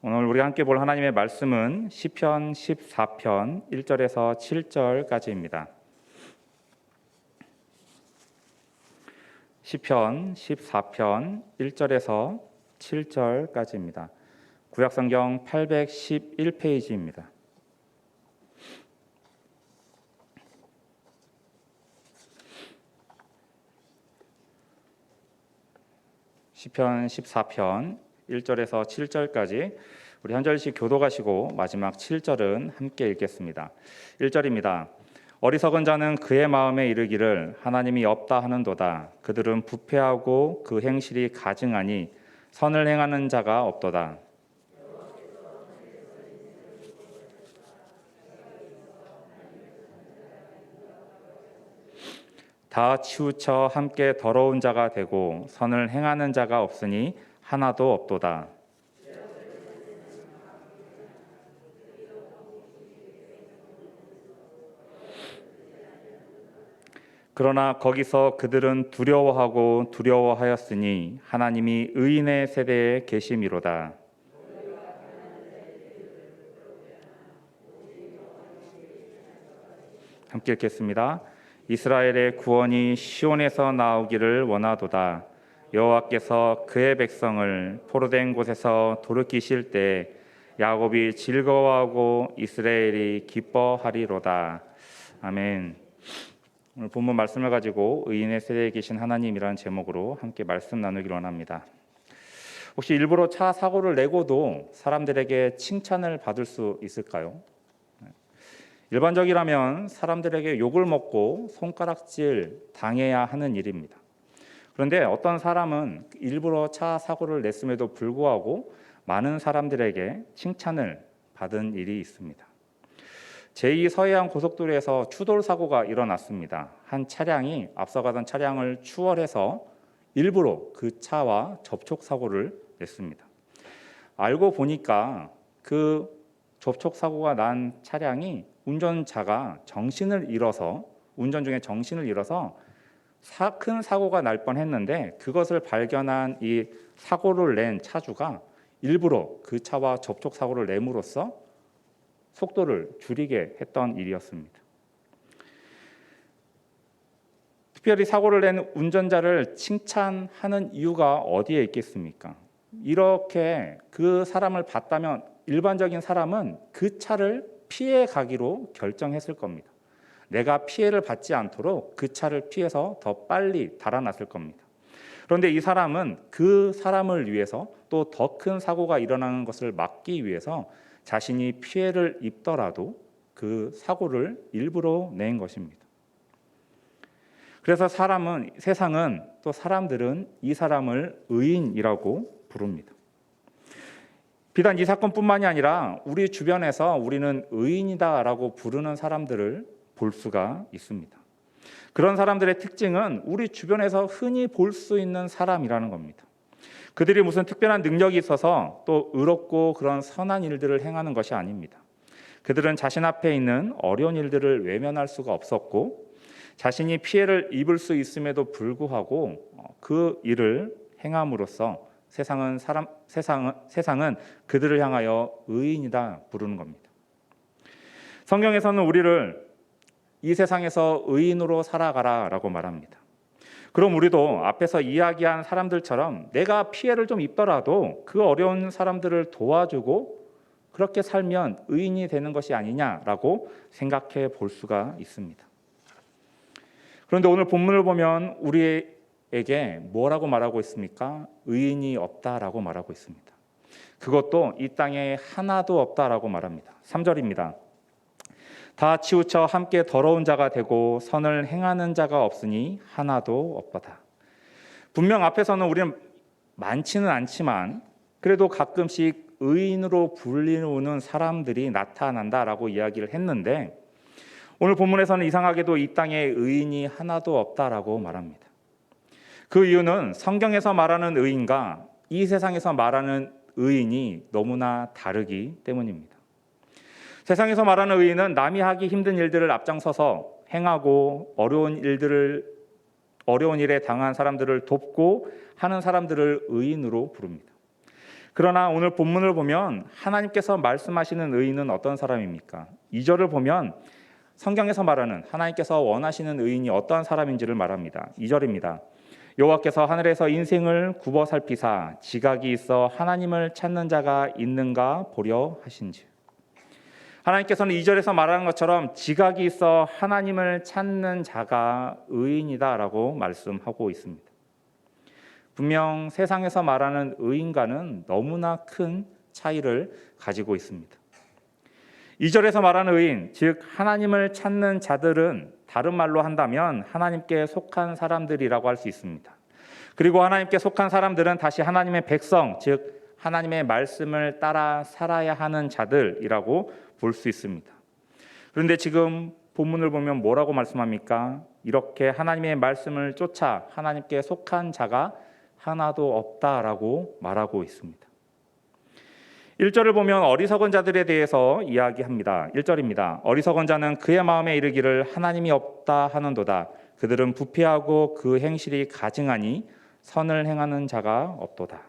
오늘 우리가 함께 볼 하나님의 말씀은 시편 14편 1절에서 7절까지입니다. 시편 14편 1절에서 7절까지입니다. 구약성경 811페이지입니다. 시편 14편 1절에서 7절까지 우리 한 절씩 교독하시고 마지막 7절은 함께 읽겠습니다. 1절입니다. 어리석은 자는 그의 마음에 이르기를 하나님이 없다 하는도다. 그들은 부패하고 그 행실이 가증하니 선을 행하는 자가 없도다. 다 치우쳐 함께 더러운 자가 되고 선을 행하는 자가 없으니 하나도 없도다. 그러나 거기서 그들은 두려워하고 두려워하였으니 하나님이 의인의 세대에 계심이로다. 함께 읽겠습니다. 이스라엘의 구원이 시온에서 나오기를 원하도다. 여호와께서 그의 백성을 포로된 곳에서 돌이키실 때 야곱이 즐거워하고 이스라엘이 기뻐하리로다. 아멘. 오늘 본문 말씀을 가지고 의인의 세대에 계신 하나님이라는 제목으로 함께 말씀 나누기를 원합니다. 혹시 일부러 차 사고를 내고도 사람들에게 칭찬을 받을 수 있을까요? 일반적이라면 사람들에게 욕을 먹고 손가락질 당해야 하는 일입니다. 그런데 어떤 사람은 일부러 차 사고를 냈음에도 불구하고 많은 사람들에게 칭찬을 받은 일이 있습니다. 제2 서해안 고속도로에서 추돌 사고가 일어났습니다. 한 차량이 앞서가던 차량을 추월해서 일부러 그 차와 접촉 사고를 냈습니다. 알고 보니까 그 접촉 사고가 난 차량이 운전자가 운전 중에 정신을 잃어서 큰 사고가 날 뻔했는데 그것을 발견한 이 사고를 낸 차주가 일부러 그 차와 접촉 사고를 내므로써 속도를 줄이게 했던 일이었습니다. 특별히 사고를 낸 운전자를 칭찬하는 이유가 어디에 있겠습니까? 이렇게 그 사람을 봤다면 일반적인 사람은 그 차를 피해 가기로 결정했을 겁니다. 내가 피해를 받지 않도록 그 차를 피해서 더 빨리 달아났을 겁니다. 그런데 이 사람은 그 사람을 위해서 또 더 큰 사고가 일어나는 것을 막기 위해서 자신이 피해를 입더라도 그 사고를 일부러 낸 것입니다. 그래서 세상은 또 사람들은 이 사람을 의인이라고 부릅니다. 비단 이 사건뿐만이 아니라 우리 주변에서 우리는 의인이다라고 부르는 사람들을 볼 수가 있습니다. 그런 사람들의 특징은 우리 주변에서 흔히 볼 수 있는 사람이라는 겁니다. 그들이 무슨 특별한 능력이 있어서 또 의롭고 그런 선한 일들을 행하는 것이 아닙니다. 그들은 자신 앞에 있는 어려운 일들을 외면할 수가 없었고 자신이 피해를 입을 수 있음에도 불구하고 그 일을 행함으로써 세상은 그들을 향하여 의인이다 부르는 겁니다. 성경에서는 우리를 이 세상에서 의인으로 살아가라라고 말합니다. 그럼 우리도 앞에서 이야기한 사람들처럼 내가 피해를 좀 입더라도 그 어려운 사람들을 도와주고 그렇게 살면 의인이 되는 것이 아니냐라고 생각해 볼 수가 있습니다. 그런데 오늘 본문을 보면 우리에게 뭐라고 말하고 있습니까? 의인이 없다라고 말하고 있습니다. 그것도 이 땅에 하나도 없다라고 말합니다. 3절입니다. 다 치우쳐 함께 더러운 자가 되고 선을 행하는 자가 없으니 하나도 없도다. 분명 앞에서는 우리는 많지는 않지만 그래도 가끔씩 의인으로 불리우는 사람들이 나타난다라고 이야기를 했는데 오늘 본문에서는 이상하게도 이 땅에 의인이 하나도 없다라고 말합니다. 그 이유는 성경에서 말하는 의인과 이 세상에서 말하는 의인이 너무나 다르기 때문입니다. 세상에서 말하는 의인은 남이 하기 힘든 일들을 앞장서서 행하고 어려운 일에 당한 사람들을 돕고 하는 사람들을 의인으로 부릅니다. 그러나 오늘 본문을 보면 하나님께서 말씀하시는 의인은 어떤 사람입니까? 2절을 보면 성경에서 말하는 하나님께서 원하시는 의인이 어떠한 사람인지를 말합니다. 2절입니다. 여호와께서 하늘에서 인생을 굽어 살피사 지각이 있어 하나님을 찾는 자가 있는가 보려 하신지. 하나님께서는 2절에서 말하는 것처럼 지각이 있어 하나님을 찾는 자가 의인이다라고 말씀하고 있습니다. 분명 세상에서 말하는 의인과는 너무나 큰 차이를 가지고 있습니다. 2절에서 말하는 의인, 즉 하나님을 찾는 자들은 다른 말로 한다면 하나님께 속한 사람들이라고 할 수 있습니다. 그리고 하나님께 속한 사람들은 다시 하나님의 백성, 즉 하나님의 말씀을 따라 살아야 하는 자들이라고 볼 수 있습니다. 그런데 지금 본문을 보면 뭐라고 말씀합니까? 이렇게 하나님의 말씀을 쫓아 하나님께 속한 자가 하나도 없다라고 말하고 있습니다. 1절을 보면 어리석은 자들에 대해서 이야기합니다. 1절입니다. 어리석은 자는 그의 마음에 이르기를 하나님이 없다 하는도다. 그들은 부패하고 그 행실이 가증하니 선을 행하는 자가 없도다.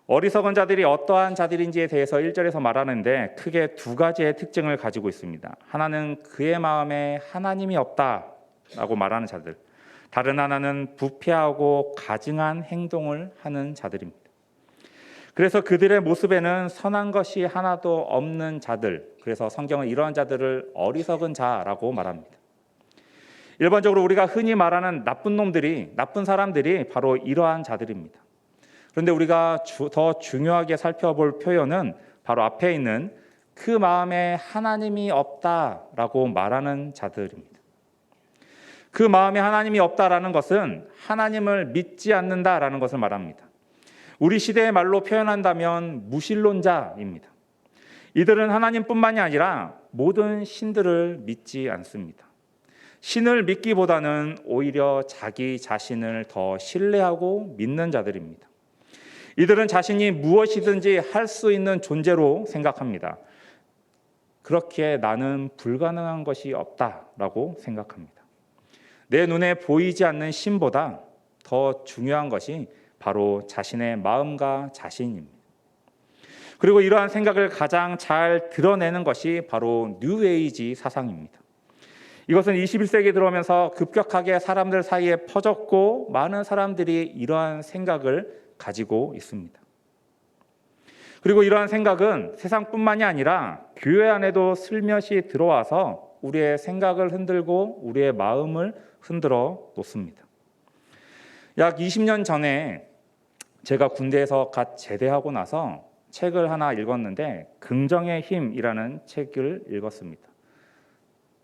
어리석은 자들이 어떠한 자들인지에 대해서 1절에서 말하는데 크게 두 가지의 특징을 가지고 있습니다. 하나는 그의 마음에 하나님이 없다라고 말하는 자들, 다른 하나는 부패하고 가증한 행동을 하는 자들입니다. 그래서 그들의 모습에는 선한 것이 하나도 없는 자들, 그래서 성경은 이러한 자들을 어리석은 자라고 말합니다. 일반적으로 우리가 흔히 말하는 나쁜 놈들이, 나쁜 사람들이 바로 이러한 자들입니다. 그런데 우리가 더 중요하게 살펴볼 표현은 바로 앞에 있는 그 마음에 하나님이 없다라고 말하는 자들입니다. 그 마음에 하나님이 없다라는 것은 하나님을 믿지 않는다라는 것을 말합니다. 우리 시대의 말로 표현한다면 무신론자입니다. 이들은 하나님뿐만이 아니라 모든 신들을 믿지 않습니다. 신을 믿기보다는 오히려 자기 자신을 더 신뢰하고 믿는 자들입니다. 이들은 자신이 무엇이든지 할 수 있는 존재로 생각합니다. 그렇기에 나는 불가능한 것이 없다라고 생각합니다. 내 눈에 보이지 않는 신보다 더 중요한 것이 바로 자신의 마음과 자신입니다. 그리고 이러한 생각을 가장 잘 드러내는 것이 바로 뉴에이지 사상입니다. 이것은 21세기에 들어오면서 급격하게 사람들 사이에 퍼졌고 많은 사람들이 이러한 생각을 가지고 있습니다. 그리고 이러한 생각은 세상뿐만이 아니라 교회 안에도 슬며시 들어와서 우리의 생각을 흔들고 우리의 마음을 흔들어 놓습니다. 약 20년 전에 제가 군대에서 갓 제대하고 나서 책을 하나 읽었는데 긍정의 힘이라는 책을 읽었습니다.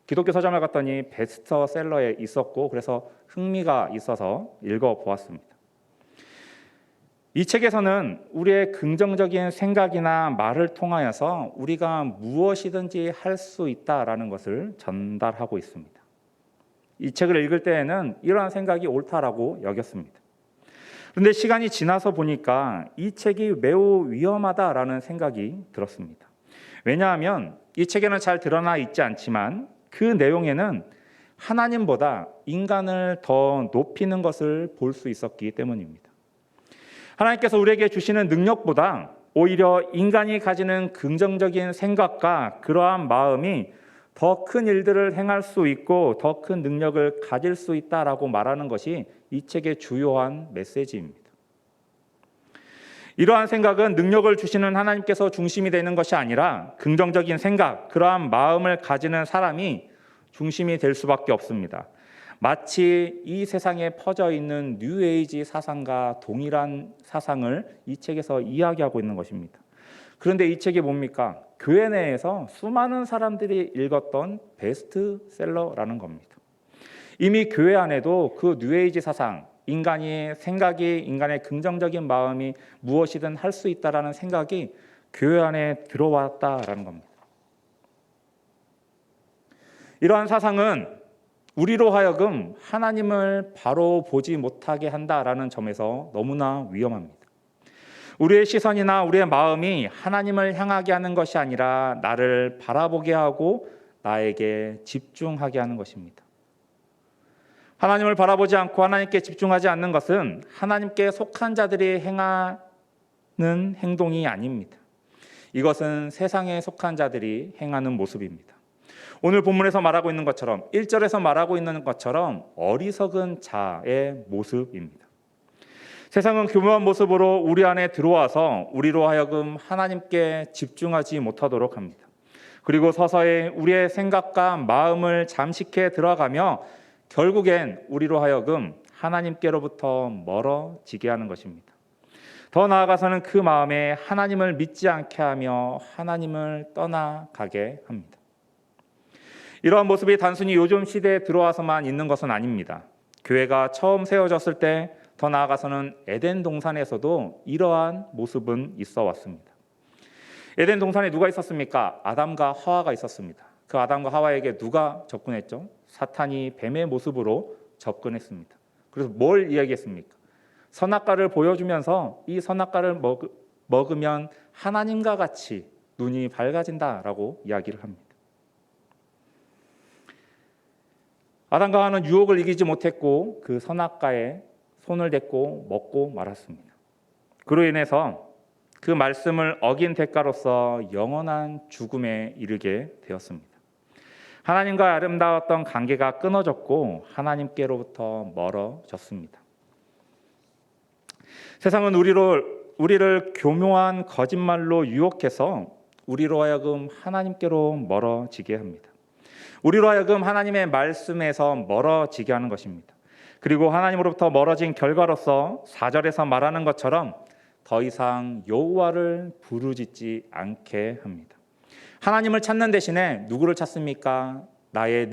기독교 서점을 갔더니 베스트셀러에 있었고 그래서 흥미가 있어서 읽어보았습니다. 이 책에서는 우리의 긍정적인 생각이나 말을 통하여서 우리가 무엇이든지 할 수 있다라는 것을 전달하고 있습니다. 이 책을 읽을 때에는 이러한 생각이 옳다라고 여겼습니다. 그런데 시간이 지나서 보니까 이 책이 매우 위험하다라는 생각이 들었습니다. 왜냐하면 이 책에는 잘 드러나 있지 않지만 그 내용에는 하나님보다 인간을 더 높이는 것을 볼 수 있었기 때문입니다. 하나님께서 우리에게 주시는 능력보다 오히려 인간이 가지는 긍정적인 생각과 그러한 마음이 더 큰 일들을 행할 수 있고 더 큰 능력을 가질 수 있다라고 말하는 것이 이 책의 주요한 메시지입니다. 이러한 생각은 능력을 주시는 하나님께서 중심이 되는 것이 아니라 긍정적인 생각, 그러한 마음을 가지는 사람이 중심이 될 수밖에 없습니다. 마치 이 세상에 퍼져 있는 뉴에이지 사상과 동일한 사상을 이 책에서 이야기하고 있는 것입니다. 그런데 이 책이 뭡니까? 교회 내에서 수많은 사람들이 읽었던 베스트셀러라는 겁니다. 이미 교회 안에도 그 뉴에이지 사상, 인간의 생각이, 인간의 긍정적인 마음이 무엇이든 할 수 있다라는 생각이 교회 안에 들어왔다라는 겁니다. 이러한 사상은 우리로 하여금 하나님을 바로 보지 못하게 한다라는 점에서 너무나 위험합니다. 우리의 시선이나 우리의 마음이 하나님을 향하게 하는 것이 아니라 나를 바라보게 하고 나에게 집중하게 하는 것입니다. 하나님을 바라보지 않고 하나님께 집중하지 않는 것은 하나님께 속한 자들이 행동이 아닙니다. 이것은 세상에 속한 자들이 행하는 모습입니다. 오늘 본문에서 말하고 있는 것처럼 1절에서 말하고 있는 것처럼 어리석은 자의 모습입니다. 세상은 교묘한 모습으로 우리 안에 들어와서 우리로 하여금 하나님께 집중하지 못하도록 합니다. 그리고 서서히 우리의 생각과 마음을 잠식해 들어가며 결국엔 우리로 하여금 하나님께로부터 멀어지게 하는 것입니다. 더 나아가서는 그 마음에 하나님을 믿지 않게 하며 하나님을 떠나가게 합니다. 이러한 모습이 단순히 요즘 시대에 들어와서만 있는 것은 아닙니다. 교회가 처음 세워졌을 때, 더 나아가서는 에덴 동산에서도 이러한 모습은 있어 왔습니다. 에덴 동산에 누가 있었습니까? 아담과 하와가 있었습니다. 그 아담과 하와에게 누가 접근했죠? 사탄이 뱀의 모습으로 접근했습니다. 그래서 뭘 이야기했습니까? 선악과를 보여주면서 이 선악과를 먹으면 하나님과 같이 눈이 밝아진다라고 이야기를 합니다. 아담과 하와는 유혹을 이기지 못했고 그 선악과에 손을 댔고 먹고 말았습니다. 그로 인해서 그 말씀을 어긴 대가로서 영원한 죽음에 이르게 되었습니다. 하나님과 아름다웠던 관계가 끊어졌고 하나님께로부터 멀어졌습니다. 세상은 우리를 교묘한 거짓말로 유혹해서 우리로 하여금 하나님께로 멀어지게 합니다. 우리로 하여금 하나님의 말씀에서 멀어지게 하는 것입니다. 그리고 하나님으로부터 멀어진 결과로서 4절에서 말하는 것처럼 더 이상 여호와를 부르짖지 않게 합니다. 하나님을 찾는 대신에 누구를 찾습니까? 나의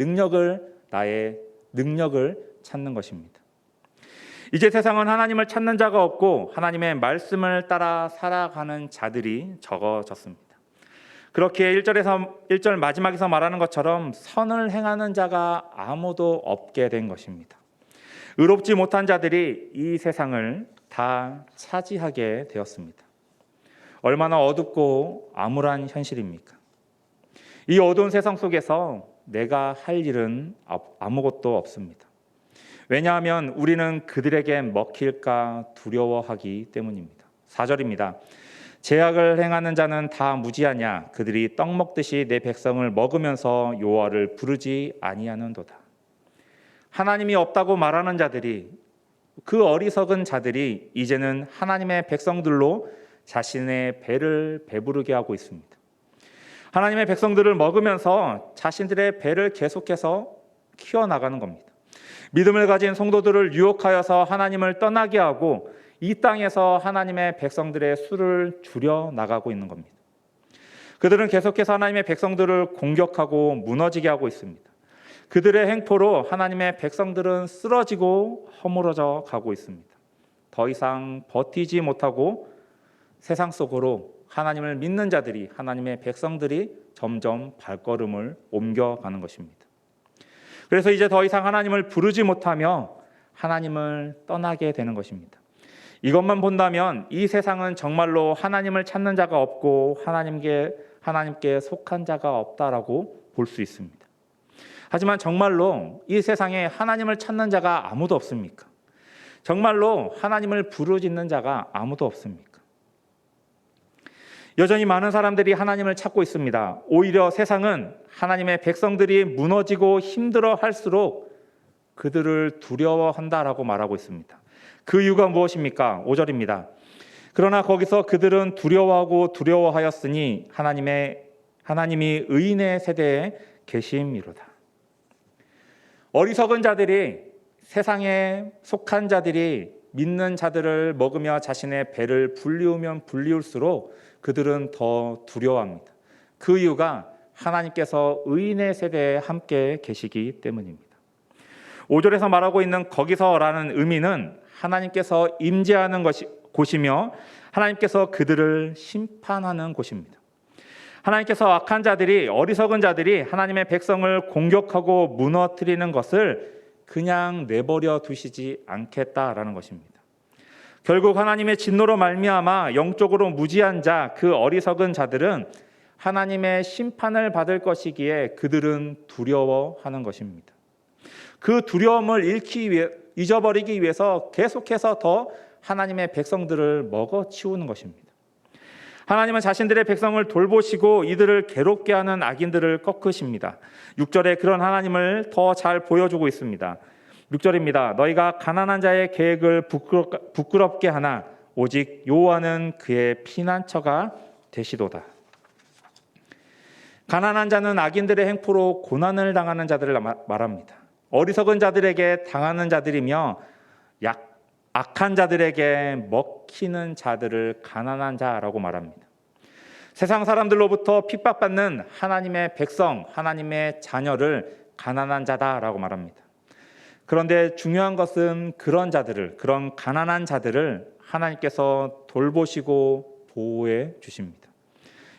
능력을 찾는 것입니다. 이제 세상은 하나님을 찾는 자가 없고 하나님의 말씀을 따라 살아가는 자들이 적어졌습니다. 그렇게 1절 마지막에서 말하는 것처럼 선을 행하는 자가 아무도 없게 된 것입니다. 의롭지 못한 자들이 이 세상을 다 차지하게 되었습니다. 얼마나 어둡고 암울한 현실입니까? 이 어두운 세상 속에서 내가 할 일은 아무것도 없습니다. 왜냐하면 우리는 그들에게 먹힐까 두려워하기 때문입니다. 4절입니다. 죄악을 행하는 자는 다 무지하냐? 그들이 떡 먹듯이 내 백성을 먹으면서 여호와를 부르지 아니하는도다. 하나님이 없다고 말하는 자들이, 그 어리석은 자들이 이제는 하나님의 백성들로 자신의 배를 배부르게 하고 있습니다. 하나님의 백성들을 먹으면서 자신들의 배를 계속해서 키워나가는 겁니다. 믿음을 가진 성도들을 유혹하여서 하나님을 떠나게 하고 이 땅에서 하나님의 백성들의 수를 줄여나가고 있는 겁니다. 그들은 계속해서 하나님의 백성들을 공격하고 무너지게 하고 있습니다. 그들의 행포로 하나님의 백성들은 쓰러지고 허물어져 가고 있습니다. 더 이상 버티지 못하고 세상 속으로 하나님을 믿는 자들이, 하나님의 백성들이 점점 발걸음을 옮겨가는 것입니다. 그래서 이제 더 이상 하나님을 부르지 못하며 하나님을 떠나게 되는 것입니다. 이것만 본다면 이 세상은 정말로 하나님을 찾는 자가 없고 하나님께 속한 자가 없다라고 볼 수 있습니다. 하지만 정말로 이 세상에 하나님을 찾는 자가 아무도 없습니까? 정말로 하나님을 부르짖는 자가 아무도 없습니까? 여전히 많은 사람들이 하나님을 찾고 있습니다. 오히려 세상은 하나님의 백성들이 무너지고 힘들어 할수록 그들을 두려워한다라고 말하고 있습니다. 그 이유가 무엇입니까? 5절입니다. 그러나 거기서 그들은 두려워하였으니 하나님이 의인의 세대에 계심이로다. 어리석은 자들이, 세상에 속한 자들이 믿는 자들을 먹으며 자신의 배를 불리우면 불리울수록 그들은 더 두려워합니다. 그 이유가 하나님께서 의인의 세대에 함께 계시기 때문입니다. 5절에서 말하고 있는 거기서라는 의미는 하나님께서 임재하는 곳이며 하나님께서 그들을 심판하는 곳입니다. 하나님께서 악한 자들이, 어리석은 자들이 하나님의 백성을 공격하고 무너뜨리는 것을 그냥 내버려 두시지 않겠다라는 것입니다. 결국 하나님의 진노로 말미암아 영적으로 무지한 자, 그 어리석은 자들은 하나님의 심판을 받을 것이기에 그들은 두려워하는 것입니다. 그 두려움을 잊어버리기 위해서 계속해서 더 하나님의 백성들을 먹어치우는 것입니다. 하나님은 자신들의 백성을 돌보시고 이들을 괴롭게 하는 악인들을 꺾으십니다. 6절에 그런 하나님을 더 잘 보여주고 있습니다. 6절입니다. 너희가 가난한 자의 계획을 부끄럽게 하나 오직 여호와는 그의 피난처가 되시도다. 가난한 자는 악인들의 행포로 고난을 당하는 자들을 말합니다. 어리석은 자들에게 당하는 자들이며 악한 자들에게 먹히는 자들을 가난한 자라고 말합니다. 세상 사람들로부터 핍박받는 하나님의 백성, 하나님의 자녀를 가난한 자다라고 말합니다. 그런데 중요한 것은 그런 가난한 자들을 하나님께서 돌보시고 보호해 주십니다.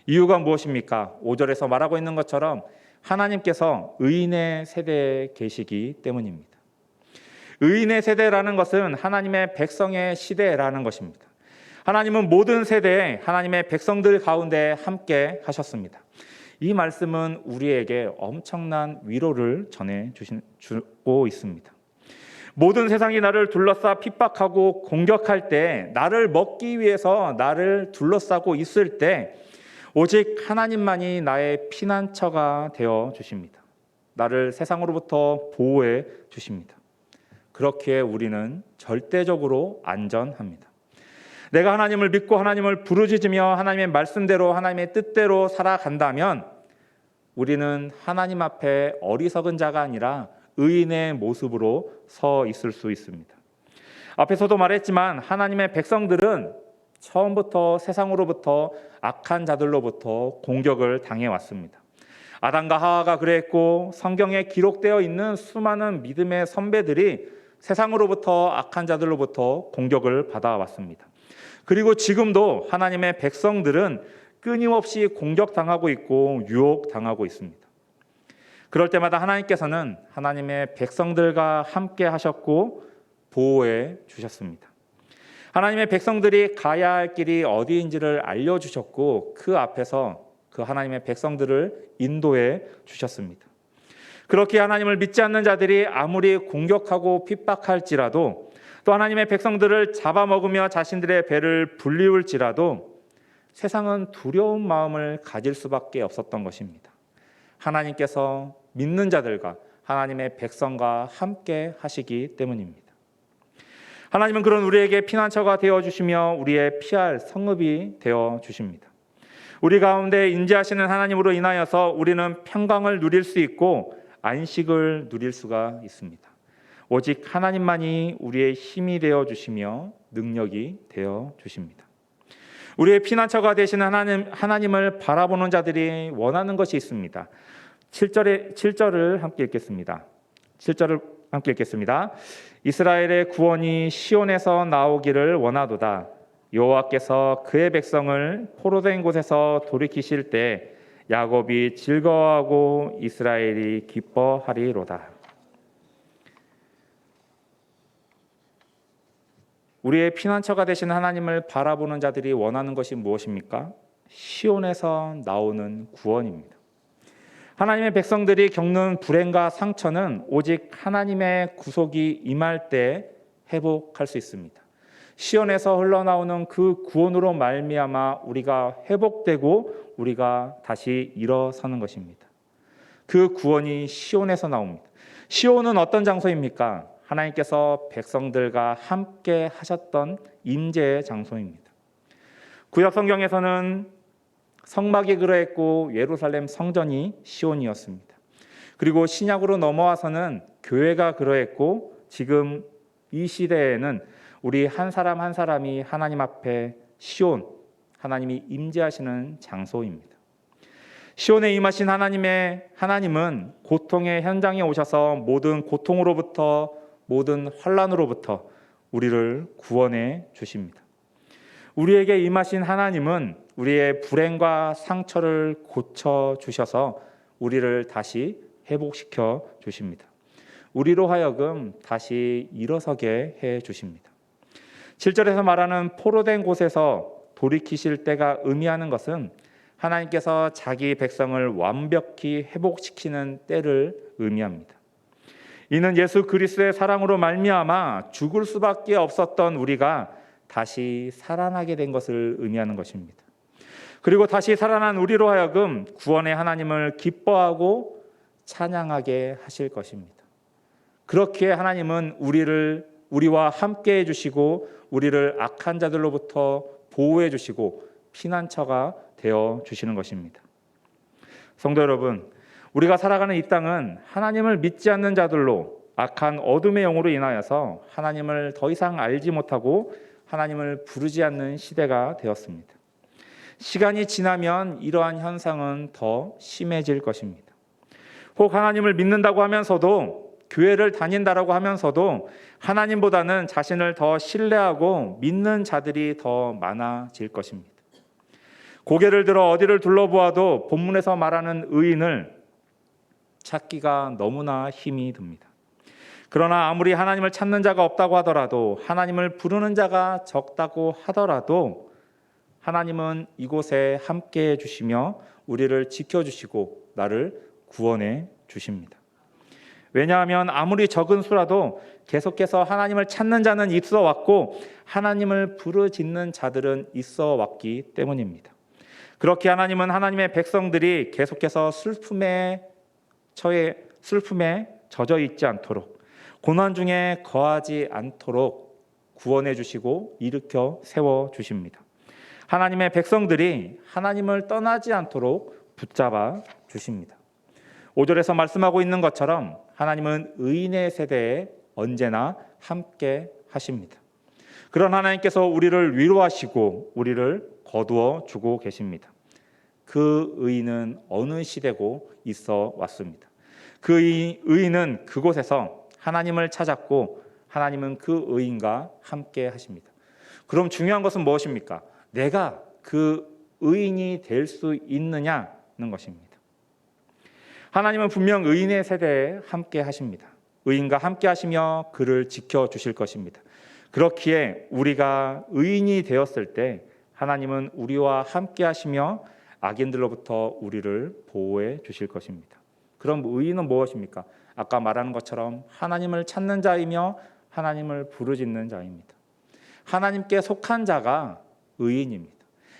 이유가 무엇입니까? 5절에서 말하고 있는 것처럼 하나님께서 의인의 세대에 계시기 때문입니다. 의인의 세대라는 것은 하나님의 백성의 시대라는 것입니다. 하나님은 모든 세대에 하나님의 백성들 가운데 함께 하셨습니다. 이 말씀은 우리에게 엄청난 위로를 전해주고 있습니다. 모든 세상이 나를 둘러싸 핍박하고 공격할 때, 나를 먹기 위해서 나를 둘러싸고 있을 때 오직 하나님만이 나의 피난처가 되어 주십니다. 나를 세상으로부터 보호해 주십니다. 그렇기에 우리는 절대적으로 안전합니다. 내가 하나님을 믿고 하나님을 부르짖으며 하나님의 말씀대로 하나님의 뜻대로 살아간다면 우리는 하나님 앞에 어리석은 자가 아니라 의인의 모습으로 서 있을 수 있습니다. 앞에서도 말했지만 하나님의 백성들은 처음부터 세상으로부터 악한 자들로부터 공격을 당해왔습니다. 아담과 하와가 그랬고 성경에 기록되어 있는 수많은 믿음의 선배들이 세상으로부터 악한 자들로부터 공격을 받아왔습니다. 그리고 지금도 하나님의 백성들은 끊임없이 공격당하고 있고 유혹당하고 있습니다. 그럴 때마다 하나님께서는 하나님의 백성들과 함께 하셨고 보호해 주셨습니다. 하나님의 백성들이 가야 할 길이 어디인지를 알려주셨고 그 앞에서 그 하나님의 백성들을 인도해 주셨습니다. 그렇게 하나님을 믿지 않는 자들이 아무리 공격하고 핍박할지라도 또 하나님의 백성들을 잡아먹으며 자신들의 배를 불리울지라도 세상은 두려운 마음을 가질 수밖에 없었던 것입니다. 하나님께서 믿는 자들과 하나님의 백성과 함께 하시기 때문입니다. 하나님은 그런 우리에게 피난처가 되어주시며 우리의 피할 성읍이 되어주십니다. 우리 가운데 인지하시는 하나님으로 인하여서 우리는 평강을 누릴 수 있고 안식을 누릴 수가 있습니다. 오직 하나님만이 우리의 힘이 되어주시며 능력이 되어주십니다. 우리의 피난처가 되시는 하나님을 바라보는 자들이 원하는 것이 있습니다. 7절을 함께 읽겠습니다. 7절을 함께 읽겠습니다. 이스라엘의 구원이 시온에서 나오기를 원하도다. 여호와께서 그의 백성을 포로된 곳에서 돌이키실 때 야곱이 즐거워하고 이스라엘이 기뻐하리로다. 우리의 피난처가 되시는 하나님을 바라보는 자들이 원하는 것이 무엇입니까? 시온에서 나오는 구원입니다. 하나님의 백성들이 겪는 불행과 상처는 오직 하나님의 구속이 임할 때 회복할 수 있습니다. 시온에서 흘러나오는 그 구원으로 말미암아 우리가 회복되고 우리가 다시 일어서는 것입니다. 그 구원이 시온에서 나옵니다. 시온은 어떤 장소입니까? 하나님께서 백성들과 함께 하셨던 임재의 장소입니다. 구약 성경에서는 성막이 그러했고 예루살렘 성전이 시온이었습니다. 그리고 신약으로 넘어와서는 교회가 그러했고 지금 이 시대에는 우리 한 사람 한 사람이 하나님 앞에 시온, 하나님이 임재하시는 장소입니다. 시온에 임하신 하나님은 고통의 현장에 오셔서 모든 고통으로부터 모든 환난으로부터 우리를 구원해 주십니다. 우리에게 임하신 하나님은 우리의 불행과 상처를 고쳐 주셔서 우리를 다시 회복시켜 주십니다. 우리로 하여금 다시 일어서게 해 주십니다. 7절에서 말하는 포로된 곳에서 돌이키실 때가 의미하는 것은 하나님께서 자기 백성을 완벽히 회복시키는 때를 의미합니다. 이는 예수 그리스도의 사랑으로 말미암아 죽을 수밖에 없었던 우리가 다시 살아나게 된 것을 의미하는 것입니다. 그리고 다시 살아난 우리로 하여금 구원의 하나님을 기뻐하고 찬양하게 하실 것입니다. 그렇게 하나님은 우리와 함께 해주시고 우리를 악한 자들로부터 보호해 주시고 피난처가 되어 주시는 것입니다. 성도 여러분, 우리가 살아가는 이 땅은 하나님을 믿지 않는 자들로 악한 어둠의 영으로 인하여서 하나님을 더 이상 알지 못하고 하나님을 부르지 않는 시대가 되었습니다. 시간이 지나면 이러한 현상은 더 심해질 것입니다. 혹 하나님을 믿는다고 하면서도, 교회를 다닌다라고 하면서도 하나님보다는 자신을 더 신뢰하고 믿는 자들이 더 많아질 것입니다. 고개를 들어 어디를 둘러보아도 본문에서 말하는 의인을 찾기가 너무나 힘이 듭니다. 그러나 아무리 하나님을 찾는 자가 없다고 하더라도, 하나님을 부르는 자가 적다고 하더라도 하나님은 이곳에 함께해 주시며 우리를 지켜주시고 나를 구원해 주십니다. 왜냐하면 아무리 적은 수라도 계속해서 하나님을 찾는 자는 있어 왔고 하나님을 부르짖는 자들은 있어 왔기 때문입니다. 그렇게 하나님은 하나님의 백성들이 계속해서 슬픔에 젖어 있지 않도록, 고난 중에 거하지 않도록 구원해 주시고 일으켜 세워 주십니다. 하나님의 백성들이 하나님을 떠나지 않도록 붙잡아 주십니다. 5절에서 말씀하고 있는 것처럼 하나님은 의인의 세대에 언제나 함께 하십니다. 그런 하나님께서 우리를 위로하시고 우리를 거두어 주고 계십니다. 그 의인은 어느 시대고 있어 왔습니다. 그 의인은 그곳에서 하나님을 찾았고 하나님은 그 의인과 함께 하십니다. 그럼 중요한 것은 무엇입니까? 내가 그 의인이 될 수 있느냐는 것입니다. 하나님은 분명 의인의 세대에 함께 하십니다. 의인과 함께 하시며 그를 지켜주실 것입니다. 그렇기에 우리가 의인이 되었을 때 하나님은 우리와 함께 하시며 악인들로부터 우리를 보호해 주실 것입니다. 그럼 의인은 무엇입니까? 아까 말하는 것처럼 하나님을 찾는 자이며 하나님을 부르짖는 자입니다. 하나님께 속한 자가 의인입니다.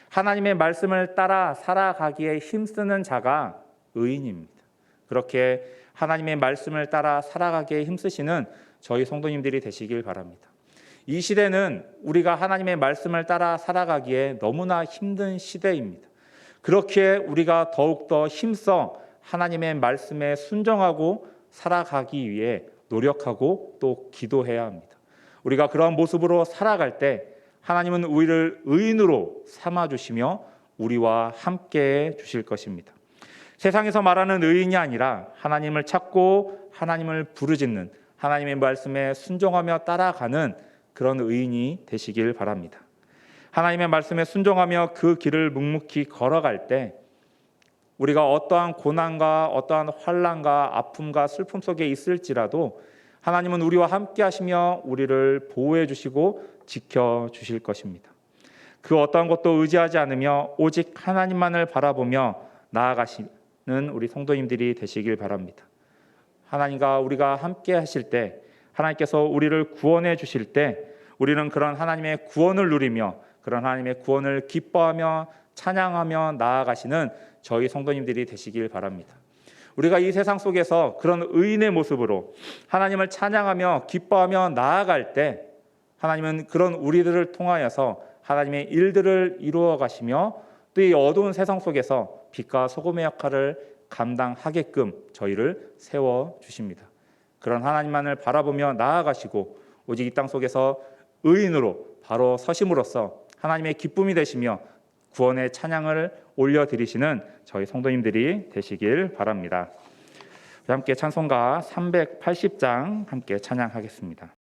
하나님의 말씀을 따라 살아가기에 힘쓰는 자가 의인입니다. 그렇게 하나님의 말씀을 따라 살아가기에 힘쓰시는 저희 성도님들이 되시길 바랍니다. 이 시대는 우리가 하나님의 말씀을 따라 살아가기에 너무나 힘든 시대입니다. 그렇기에 우리가 더욱더 힘써 하나님의 말씀에 순종하고 살아가기 위해 노력하고 또 기도해야 합니다. 우리가 그러한 모습으로 살아갈 때 하나님은 우리를 의인으로 삼아주시며 우리와 함께해 주실 것입니다. 세상에서 말하는 의인이 아니라 하나님을 찾고 하나님을 부르짖는, 하나님의 말씀에 순종하며 따라가는 그런 의인이 되시길 바랍니다. 하나님의 말씀에 순종하며 그 길을 묵묵히 걸어갈 때 우리가 어떠한 고난과 어떠한 환난과 아픔과 슬픔 속에 있을지라도 하나님은 우리와 함께 하시며 우리를 보호해 주시고 지켜 주실 것입니다. 그 어떠한 것도 의지하지 않으며 오직 하나님만을 바라보며 나아가시는 우리 성도님들이 되시길 바랍니다. 하나님과 우리가 함께 하실 때, 하나님께서 우리를 구원해 주실 때 우리는 그런 하나님의 구원을 누리며 그런 하나님의 구원을 기뻐하며 찬양하며 나아가시는 저희 성도님들이 되시길 바랍니다. 우리가 이 세상 속에서 그런 의인의 모습으로 하나님을 찬양하며 기뻐하며 나아갈 때 하나님은 그런 우리들을 통하여서 하나님의 일들을 이루어 가시며 또 이 어두운 세상 속에서 빛과 소금의 역할을 감당하게끔 저희를 세워주십니다. 그런 하나님만을 바라보며 나아가시고 오직 이 땅 속에서 의인으로 바로 서심으로써 하나님의 기쁨이 되시며 구원의 찬양을 올려드리시는 저희 성도님들이 되시길 바랍니다. 함께 찬송가 380장 함께 찬양하겠습니다.